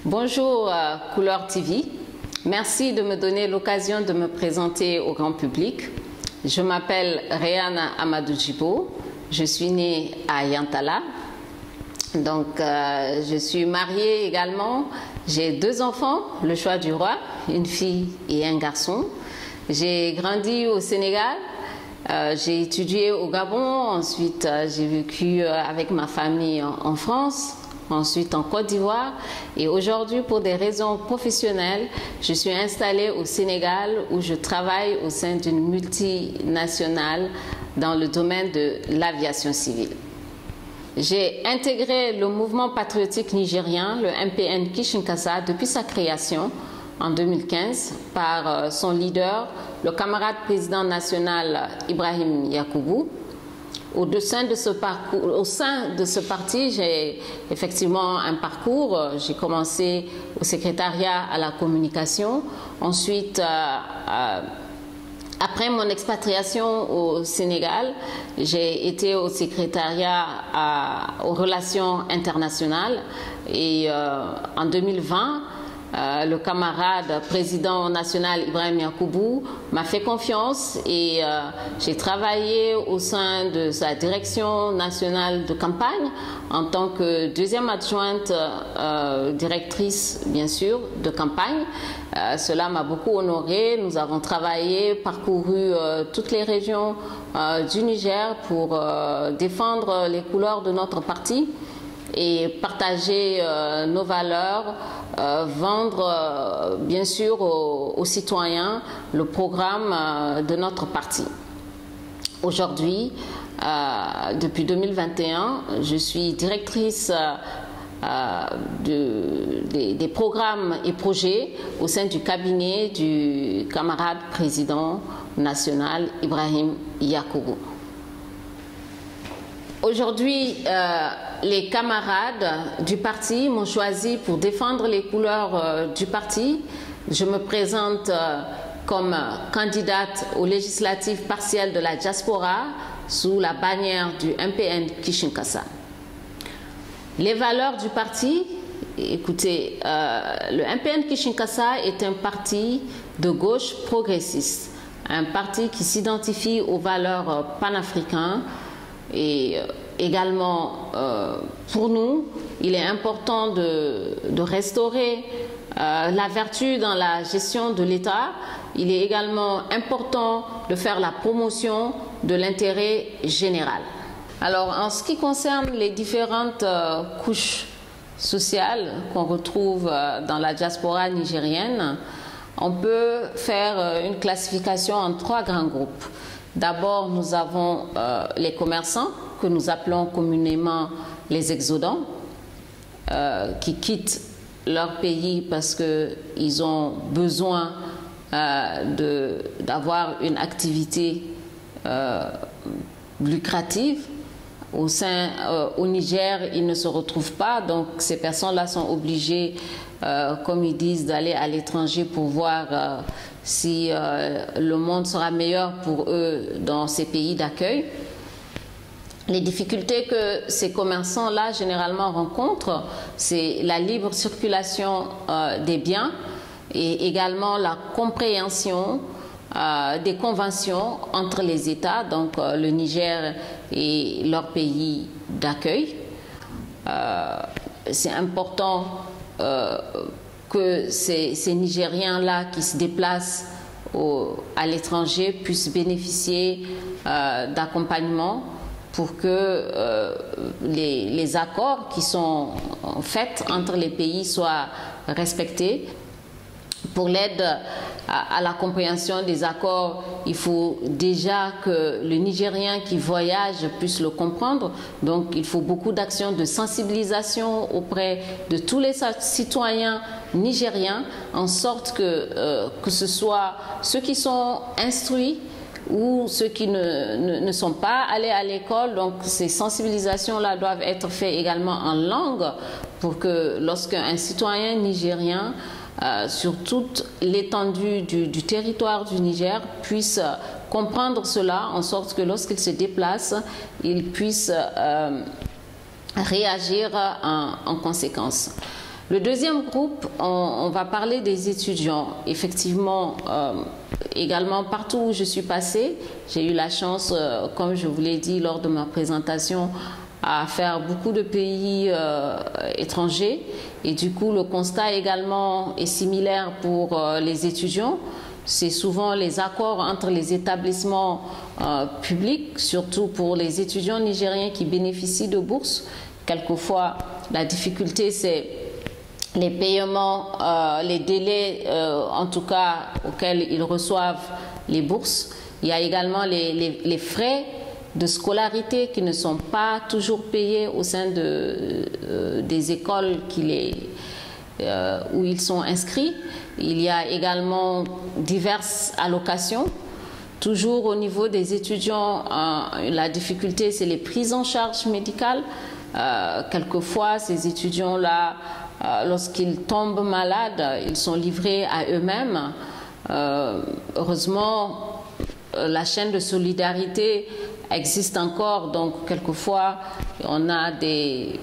Bonjour Couleur TV, merci de me donner l'occasion de me présenter au grand public. Je m'appelle Réana Amadou Djibo, je suis née à Yantala, donc je suis mariée également, j'ai 2 enfants, le choix du roi, une fille et un garçon. J'ai grandi au Sénégal, j'ai étudié au Gabon, ensuite j'ai vécu avec ma famille en France, ensuite en Côte d'Ivoire et aujourd'hui pour des raisons professionnelles, je suis installée au Sénégal où je travaille au sein d'une multinationale dans le domaine de l'aviation civile. J'ai intégré le mouvement patriotique nigérien, le MPN Kishinkasa, depuis sa création en 2015 par son leader, le camarade président national Ibrahim Yacoubou. Au sein de ce parti, j'ai effectivement un parcours. J'ai commencé au secrétariat à la communication. Ensuite, après mon expatriation au Sénégal, j'ai été au secrétariat aux relations internationales. Et en 2020, le camarade président national Ibrahim Yacoubou m'a fait confiance et j'ai travaillé au sein de sa direction nationale de campagne en tant que 2e adjointe directrice, bien sûr, de campagne. Cela m'a beaucoup honorée. Nous avons travaillé, parcouru toutes les régions du Niger pour défendre les couleurs de notre parti et partager nos valeurs, vendre bien sûr aux citoyens le programme de notre parti. Aujourd'hui, depuis 2021, je suis directrice des programmes et projets au sein du cabinet du camarade président national Ibrahim Yacoubou. Aujourd'hui, les camarades du parti m'ont choisi pour défendre les couleurs du parti. Je me présente comme candidate aux législatives partielles de la diaspora sous la bannière du MPN Kishinkasa. Les valeurs du parti, écoutez, le MPN Kishinkasa est un parti de gauche progressiste, un parti qui s'identifie aux valeurs panafricaines. Et également, pour nous, il est important de restaurer la vertu dans la gestion de l'État. Il est également important de faire la promotion de l'intérêt général. Alors, en ce qui concerne les différentes couches sociales qu'on retrouve dans la diaspora nigérienne, on peut faire une classification en 3 grands groupes. D'abord, nous avons les commerçants, que nous appelons communément les exodants, qui quittent leur pays parce qu'ils ont besoin d'avoir une activité lucrative. Au Niger, ils ne se retrouvent pas, donc ces personnes-là sont obligées, comme ils disent, d'aller à l'étranger pour voir si le monde sera meilleur pour eux dans ces pays d'accueil. Les difficultés que ces commerçants-là généralement rencontrent, c'est la libre circulation des biens et également la compréhension des conventions entre les États, donc le Niger et leur pays d'accueil. C'est important que ces Nigériens-là qui se déplacent à l'étranger puissent bénéficier d'accompagnement pour que les accords qui sont faits entre les pays soient respectés. Pour l'aide à la compréhension des accords, il faut déjà que le Nigérien qui voyage puisse le comprendre. Donc, il faut beaucoup d'actions de sensibilisation auprès de tous les citoyens nigériens, en sorte que ce soit ceux qui sont instruits ou ceux qui ne sont pas allés à l'école. Donc, ces sensibilisations-là doivent être faites également en langue pour que lorsqu'un citoyen nigérien sur toute l'étendue du territoire du Niger puisse comprendre cela, en sorte que lorsqu'il se déplace, il puisse réagir en conséquence. Le deuxième groupe, on va parler des étudiants. Effectivement, également partout où je suis passée, j'ai eu la chance, comme je vous l'ai dit lors de ma présentation, à faire beaucoup de pays étrangers. Et du coup, le constat également est similaire pour les étudiants. C'est souvent les accords entre les établissements publics, surtout pour les étudiants nigériens qui bénéficient de bourses. Quelquefois, la difficulté, c'est les paiements, les délais, en tout cas, auxquels ils reçoivent les bourses. Il y a également les frais de scolarité qui ne sont pas toujours payés au sein des écoles où ils sont inscrits. Il y a également diverses allocations. Toujours au niveau des étudiants, la difficulté, c'est les prises en charge médicales. Quelquefois, ces étudiants-là, lorsqu'ils tombent malades, ils sont livrés à eux-mêmes. Heureusement, la chaîne de solidarité existe encore, donc quelquefois, on a des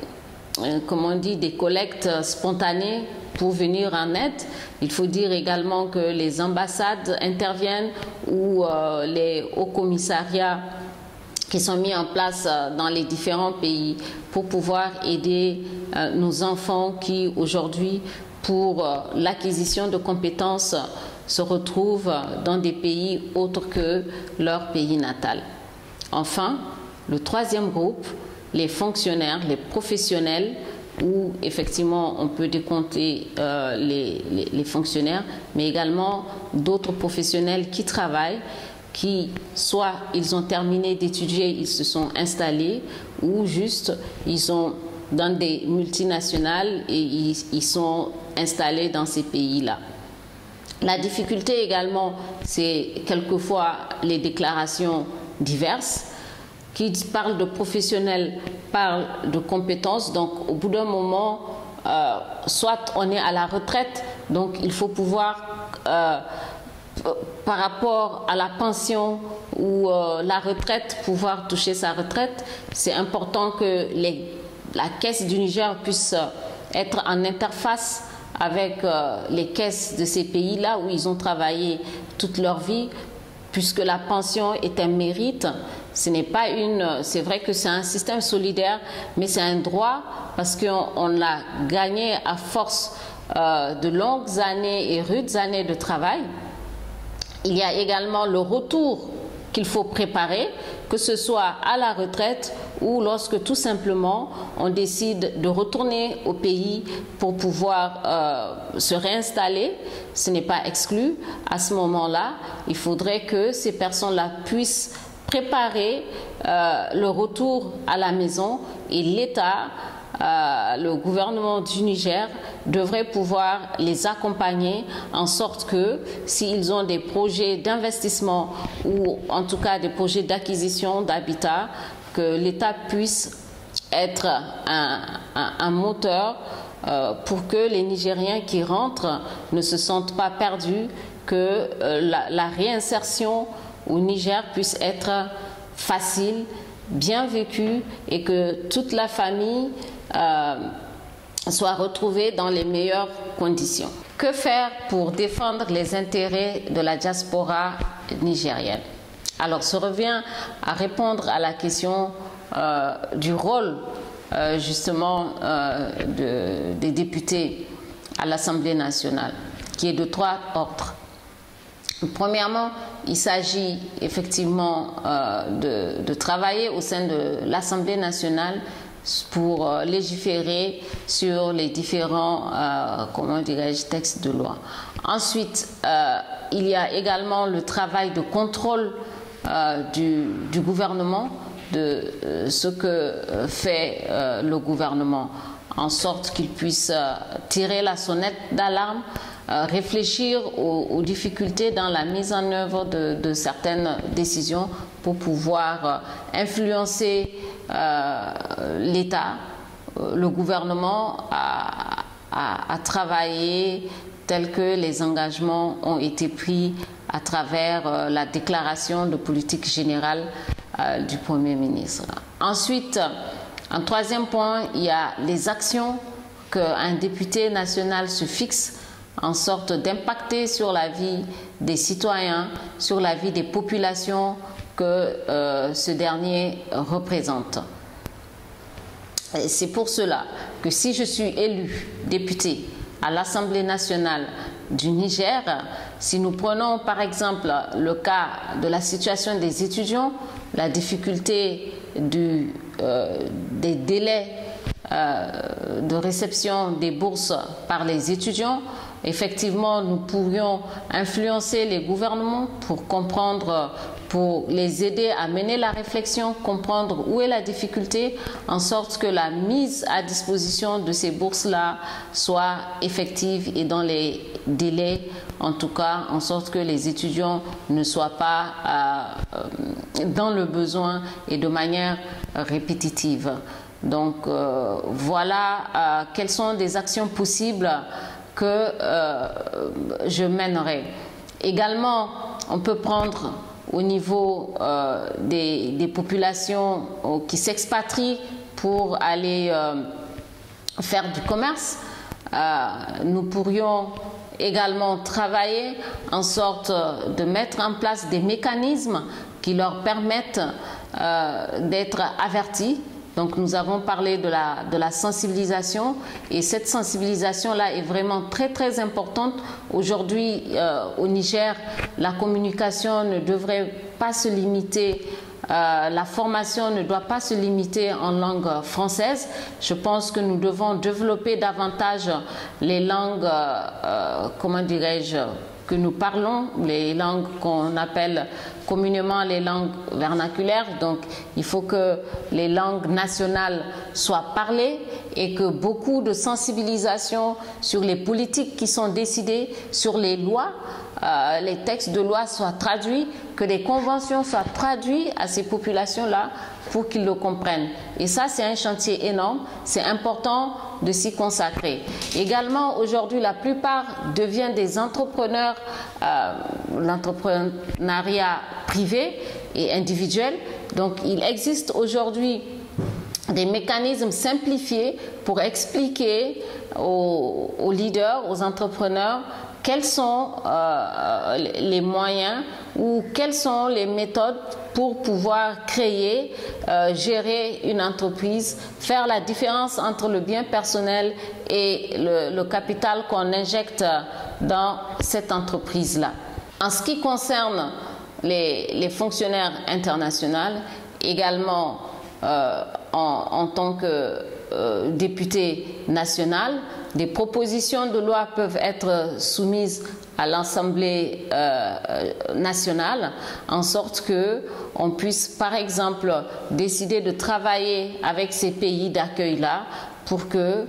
collectes spontanées pour venir en aide. Il faut dire également que les ambassades interviennent ou les hauts commissariats qui sont mis en place dans les différents pays pour pouvoir aider nos enfants qui aujourd'hui, pour l'acquisition de compétences, se retrouvent dans des pays autres que leur pays natal. Enfin, le troisième groupe, les fonctionnaires, les professionnels, où effectivement on peut décompter les fonctionnaires, mais également d'autres professionnels qui travaillent, qui soit ils ont terminé d'étudier, ils se sont installés, ou juste ils sont dans des multinationales et ils sont installés dans ces pays-là. La difficulté également, c'est quelquefois les déclarations diverses. Qui parle de professionnels parle de compétences. Donc, au bout d'un moment, soit on est à la retraite, donc il faut pouvoir, par rapport à la pension ou la retraite, pouvoir toucher sa retraite. C'est important que la Caisse du Niger puisse être en interface avec les caisses de ces pays-là où ils ont travaillé toute leur vie, puisque la pension est un mérite. Ce n'est pas c'est vrai que c'est un système solidaire, mais c'est un droit parce qu'on l'a gagné à force de longues années et rudes années de travail. Il y a également le retour qu'il faut préparer, que ce soit à la retraite ou lorsque tout simplement on décide de retourner au pays pour pouvoir se réinstaller. Ce n'est pas exclu. À ce moment-là, il faudrait que ces personnes-là puissent préparer le retour à la maison, et l'État, le gouvernement du Niger devrait pouvoir les accompagner en sorte que s'ils ont des projets d'investissement ou en tout cas des projets d'acquisition d'habitat, que l'État puisse être un moteur pour que les Nigériens qui rentrent ne se sentent pas perdus, que la réinsertion au Niger puisse être facile, bien vécue, et que toute la famille soit retrouvée dans les meilleures conditions. Que faire pour défendre les intérêts de la diaspora nigérienne? Alors, ça revient à répondre à la question du rôle justement des députés à l'Assemblée nationale, qui est de trois ordres. Premièrement, il s'agit effectivement de travailler au sein de l'Assemblée nationale pour légiférer sur les différents textes de loi. Ensuite, il y a également le travail de contrôle du gouvernement, de ce que fait le gouvernement, en sorte qu'il puisse tirer la sonnette d'alarme, réfléchir aux difficultés dans la mise en œuvre de certaines décisions pour pouvoir influencer l'État, le gouvernement à travailler tel que les engagements ont été pris à travers la déclaration de politique générale du Premier ministre. Ensuite, un troisième point, il y a les actions qu'un député national se fixe en sorte d'impacter sur la vie des citoyens, sur la vie des populations que ce dernier représente. C'est pour cela que si je suis élu député à l'Assemblée nationale du Niger, si nous prenons par exemple le cas de la situation des étudiants, la difficulté des délais de réception des bourses par les étudiants, effectivement, nous pourrions influencer les gouvernements pour comprendre, pour les aider à mener la réflexion, comprendre où est la difficulté, en sorte que la mise à disposition de ces bourses-là soit effective et dans les délais, en tout cas, en sorte que les étudiants ne soient pas dans le besoin et de manière répétitive. Donc, voilà quelles sont des actions possibles que je mènerai. Également, on peut prendre au niveau des populations qui s'expatrient pour aller faire du commerce. Nous pourrions également travailler en sorte de mettre en place des mécanismes qui leur permettent d'être avertis. Donc nous avons parlé de la sensibilisation, et cette sensibilisation-là est vraiment très importante. Aujourd'hui au Niger, la communication ne devrait pas se limiter, la formation ne doit pas se limiter en langue française. Je pense que nous devons développer davantage les langues, comment dirais-je, que nous parlons, les langues qu'on appelle communément les langues vernaculaires. Donc il faut que les langues nationales soient parlées et que beaucoup de sensibilisation sur les politiques qui sont décidées, sur les lois, les textes de loi soient traduits, que les conventions soient traduites à ces populations-là pour qu'ils le comprennent. Et ça, c'est un chantier énorme, c'est important de s'y consacrer. Également, aujourd'hui, la plupart deviennent des entrepreneurs, l'entrepreneuriat privé et individuel. Donc, il existe aujourd'hui des mécanismes simplifiés pour expliquer aux leaders, aux entrepreneurs, quels sont les moyens ou quelles sont les méthodes pour pouvoir créer, gérer une entreprise, faire la différence entre le bien personnel et le capital qu'on injecte dans cette entreprise-là. En ce qui concerne les fonctionnaires internationaux, également en tant que député national, des propositions de loi peuvent être soumises à l'Assemblée nationale, en sorte qu'on puisse, par exemple, décider de travailler avec ces pays d'accueil-là pour que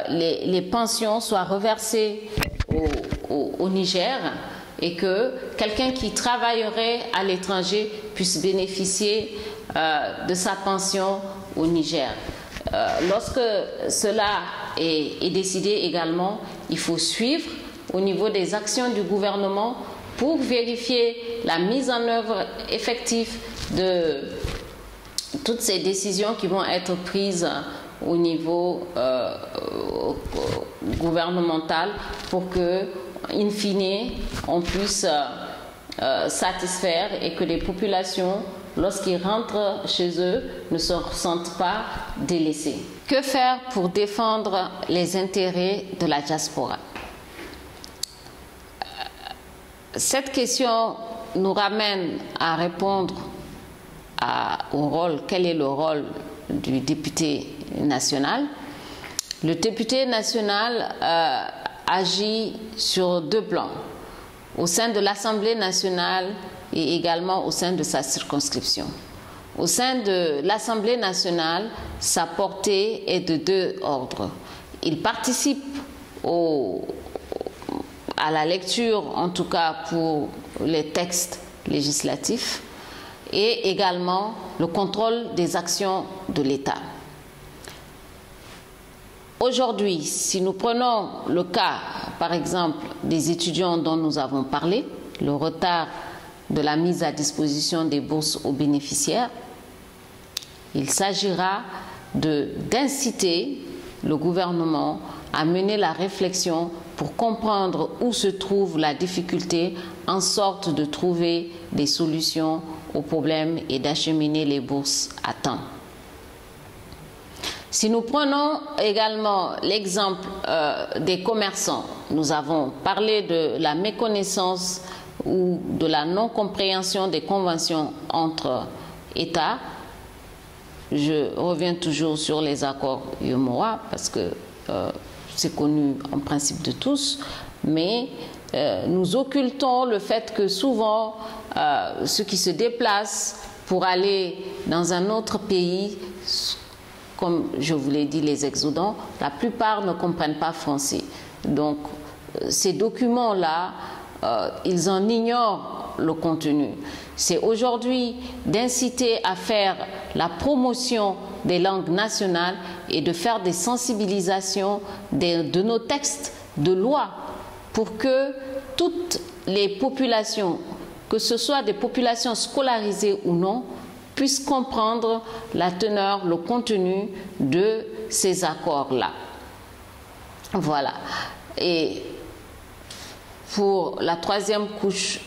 les pensions soient reversées au Niger et que quelqu'un qui travaillerait à l'étranger puisse bénéficier de sa pension au Niger. Lorsque cela est décidé également, il faut suivre au niveau des actions du gouvernement pour vérifier la mise en œuvre effective de toutes ces décisions qui vont être prises au niveau gouvernemental pour que, in fine, on puisse satisfaire et que les populations, lorsqu'ils rentrent chez eux, ne se ressentent pas délaissés. Que faire pour défendre les intérêts de la diaspora? Cette question nous ramène à répondre au rôle. Quel est le rôle du député national? Le député national agit sur deux plans, au sein de l'Assemblée nationale et également au sein de sa circonscription. Au sein de l'Assemblée nationale, sa portée est de deux ordres. Il participe à la lecture, en tout cas pour les textes législatifs, et également le contrôle des actions de l'État. Aujourd'hui, si nous prenons le cas, par exemple, des étudiants dont nous avons parlé, le retard de la mise à disposition des bourses aux bénéficiaires, il s'agira d'inciter le gouvernement à mener la réflexion pour comprendre où se trouve la difficulté, en sorte de trouver des solutions aux problèmes et d'acheminer les bourses à temps. Si nous prenons également l'exemple des commerçants, nous avons parlé de la méconnaissance ou de la non-compréhension des conventions entre États. Je reviens toujours sur les accords UEMOA parce que c'est connu en principe de tous, mais nous occultons le fait que souvent ceux qui se déplacent pour aller dans un autre pays, comme je vous l'ai dit, les exodants, la plupart ne comprennent pas français. Donc ces documents-là, ils en ignorent le contenu. C'est aujourd'hui d'inciter à faire la promotion des langues nationales et de faire des sensibilisations de nos textes de loi pour que toutes les populations, que ce soit des populations scolarisées ou non, puissent comprendre la teneur, le contenu de ces accords-là. Voilà. Et pour la troisième couche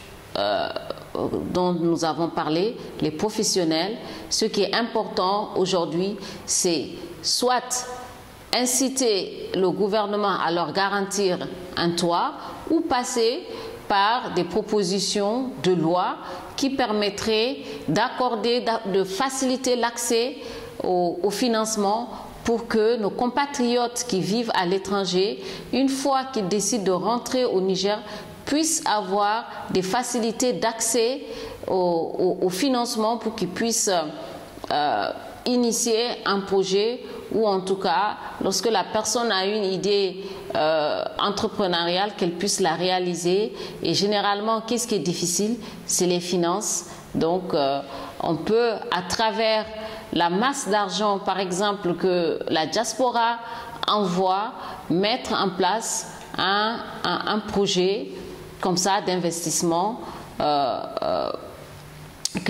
dont nous avons parlé, les professionnels, ce qui est important aujourd'hui, c'est soit inciter le gouvernement à leur garantir un toit ou passer par des propositions de loi qui permettraient d'accorder, de faciliter l'accès au financement pour que nos compatriotes qui vivent à l'étranger, une fois qu'ils décident de rentrer au Niger, puissent avoir des facilités d'accès au financement pour qu'ils puissent initier un projet, ou en tout cas, lorsque la personne a une idée entrepreneuriale, qu'elle puisse la réaliser. Et généralement, qu'est-ce qui est difficile? C'est les finances. Donc, on peut, à travers la masse d'argent, par exemple, que la diaspora envoie, mettre en place un projet comme ça d'investissement que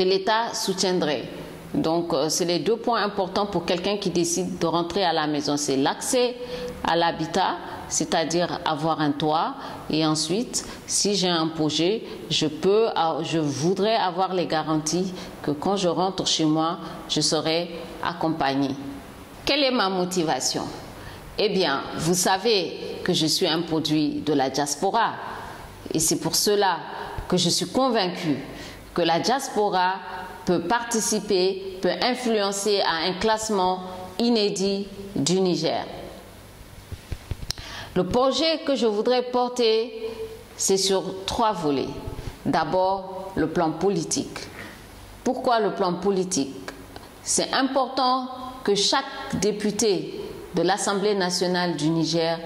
l'État soutiendrait. Donc, c'est les deux points importants pour quelqu'un qui décide de rentrer à la maison. C'est l'accès à l'habitat, c'est-à-dire avoir un toit. Et ensuite, si j'ai un projet, je voudrais avoir les garanties que quand je rentre chez moi, je serai accompagnée. Quelle est ma motivation? Eh bien, vous savez que je suis un produit de la diaspora. Et c'est pour cela que je suis convaincue que la diaspora peut participer, peut influencer à un classement inédit du Niger. Le projet que je voudrais porter, c'est sur 3 volets. D'abord, le plan politique. Pourquoi le plan politique? C'est important que chaque député de l'Assemblée nationale du Niger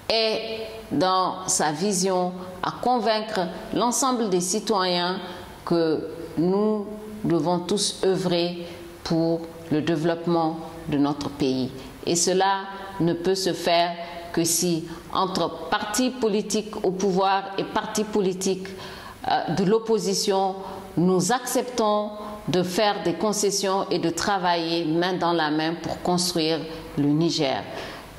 ait dans sa vision à convaincre l'ensemble des citoyens que nous devons tous œuvrer pour le développement de notre pays. Et cela ne peut se faire que si, entre partis politiques au pouvoir et partis politiques de l'opposition, nous acceptons de faire des concessions et de travailler main dans la main pour construire le Niger.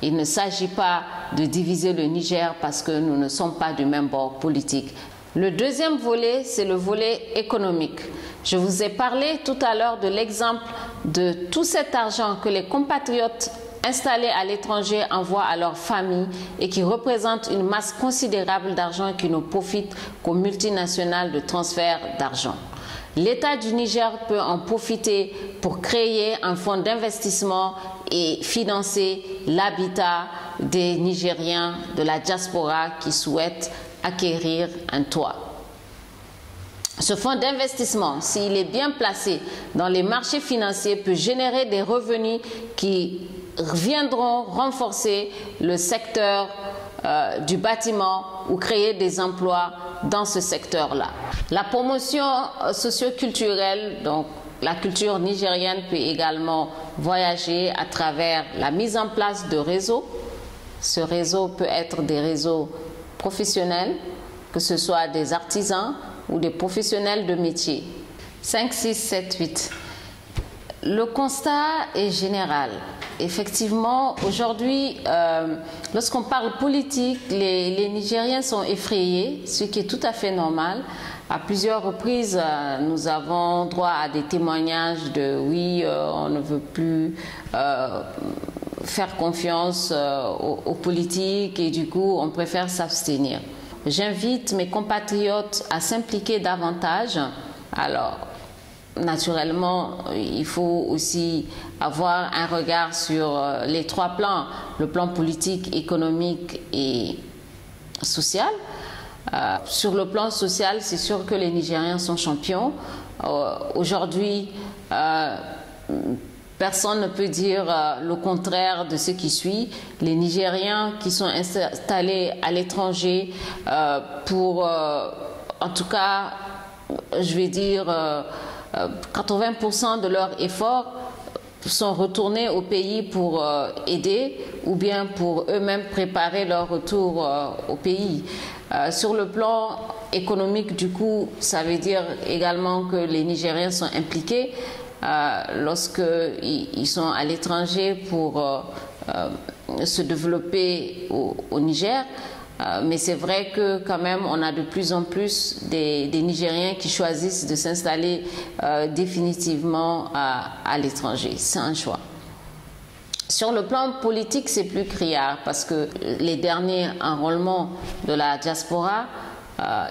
Il ne s'agit pas de diviser le Niger parce que nous ne sommes pas du même bord politique. Le deuxième volet, c'est le volet économique. Je vous ai parlé tout à l'heure de l'exemple de tout cet argent que les compatriotes installés à l'étranger envoient à leurs familles et qui représente une masse considérable d'argent qui ne profite qu'aux multinationales de transfert d'argent. L'État du Niger peut en profiter pour créer un fonds d'investissement et financer l'habitat des Nigériens de la diaspora qui souhaitent acquérir un toit. Ce fonds d'investissement, s'il est bien placé dans les marchés financiers, peut générer des revenus qui viendront renforcer le secteur du bâtiment ou créer des emplois dans ce secteur-là. La promotion socio-culturelle, donc la culture nigérienne peut également voyager à travers la mise en place de réseaux. Ce réseau peut être des réseaux professionnels, que ce soit des artisans ou des professionnels de métier. 5, 6, 7, 8. Le constat est général. Effectivement, aujourd'hui, lorsqu'on parle politique, les Nigériens sont effrayés, ce qui est tout à fait normal. À plusieurs reprises, nous avons droit à des témoignages de oui, on ne veut plus faire confiance aux politiques et du coup, on préfère s'abstenir. J'invite mes compatriotes à s'impliquer davantage. Alors, naturellement, il faut aussi avoir un regard sur les trois plans, le plan politique, économique et social. Sur le plan social, c'est sûr que les Nigériens sont champions. Aujourd'hui, personne ne peut dire le contraire de ce qui suit. Les Nigériens qui sont installés à l'étranger pour, en tout cas, je vais dire, 80% de leurs efforts sont retournés au pays pour aider ou bien pour eux-mêmes préparer leur retour au pays. Sur le plan économique, du coup, ça veut dire également que les Nigériens sont impliqués lorsqu'ils sont à l'étranger pour se développer au Niger. Mais c'est vrai que quand même on a de plus en plus des Nigériens qui choisissent de s'installer définitivement à l'étranger. C'est un choix. Sur le plan politique, c'est plus criard parce que les derniers enrôlements de la diaspora,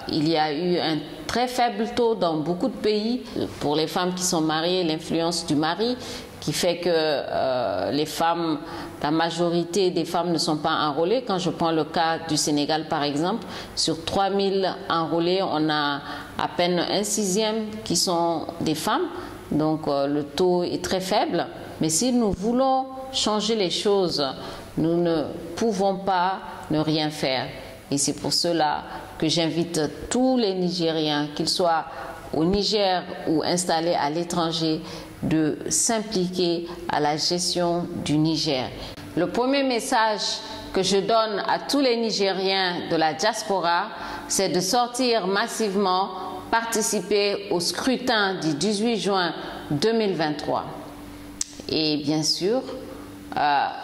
il y a eu un très faible taux dans beaucoup de pays. Pour les femmes qui sont mariées, l'influence du mari qui fait que les femmes, la majorité des femmes ne sont pas enrôlées. Quand je prends le cas du Sénégal par exemple, sur 3000 enrôlés, on a à peine un sixième qui sont des femmes. Donc le taux est très faible. Mais si nous voulons changer les choses, nous ne pouvons pas ne rien faire. Et c'est pour cela que j'invite tous les Nigériens, qu'ils soient au Niger ou installés à l'étranger, de s'impliquer à la gestion du Niger. Le premier message que je donne à tous les Nigériens de la diaspora, c'est de sortir massivement, participer au scrutin du 18 juin 2023. Et bien sûr,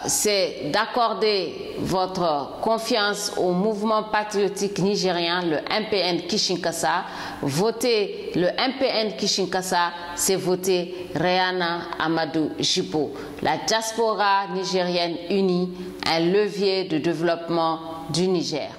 c'est d'accorder votre confiance au mouvement patriotique nigérien, le MPN Kishinkasa. Voter le MPN Kishinkasa, c'est voter Rayana Amadou Jipo. La diaspora nigérienne unie, un levier de développement du Niger.